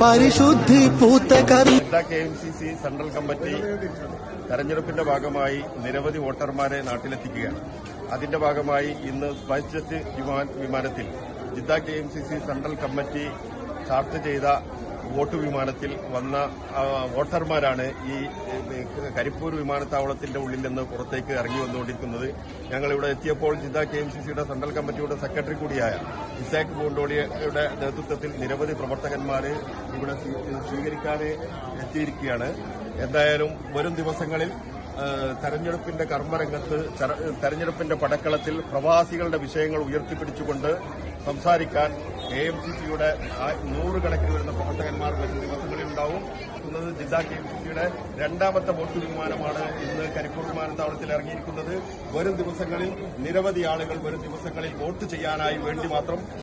പരിശുദ്ധി പൂത്ത KMCC central committee തെരഞ്ഞെടുപ്പിന്റെ ഭാഗമായി നിരവധി വോട്ടർമാരെ നാട്ടിലെത്തിക്കുകയാണ്. അതിന്റെ ഭാഗമായി ഇന്ന് സ്പൈസ് ജെറ്റ് വിമാനത്തിൽ Jeddah KMCC central committee chart ചെയ്ത വോട്ട് വിമാനത്തിൽ വന്ന വോട്ടർമാരാണ് ഈ കരിപ്പൂർ വിമാനത്താവളത്തിന്റെ ഉള്ളിൽ നിന്ന് പുറത്തേക്ക് ഇറങ്ങി വന്നുകൊണ്ടിരിക്കുന്നത്. ഞങ്ങളിവിടെ എത്തിയപ്പോൾ ജിദ്ദ KMCCയുടെ സെൻട്രൽ കമ്മിറ്റിയുടെ സെക്രട്ടറി കൂടിയായ ഇസാഖ് ബോണ്ടോളിയുടെ നേതൃത്വത്തിൽ നിരവധി പ്രവർത്തകന്മാർ ഇവിടെ സ്വീകരിക്കാൻ എത്തിയിരിക്കുകയാണ്. എന്തായാലും വരും ദിവസങ്ങളിൽ തെരഞ്ഞെടുപ്പിന്റെ കർമ്മരംഗത്ത് തെരഞ്ഞെടുപ്പിന്റെ പടക്കളത്തിൽ പ്രവാസികളുടെ വിഷയങ്ങൾ ഉയർത്തിപ്പിടിച്ചുകൊണ്ട് സംസാരിക്കാൻ KMCCയുടെ 100 കണക്കിന് വരുന്ന പ്രവർത്തകന്മാർ വരും ദിവസങ്ങളിൽ ഉണ്ടാവും. ജിദ്ദ KMCCയുടെ രണ്ടാമത്തെ വോട്ട് വിമാനമാണ് ഇന്ന് കരിപ്പൂർ വിമാനത്താവളത്തിൽ ഇറങ്ങിയിരിക്കുന്നത്. വരും ദിവസങ്ങളിൽ നിരവധി ആളുകൾ വരും ദിവസങ്ങളിൽ വോട്ട് ചെയ്യാനായി വേണ്ടി മാത്രം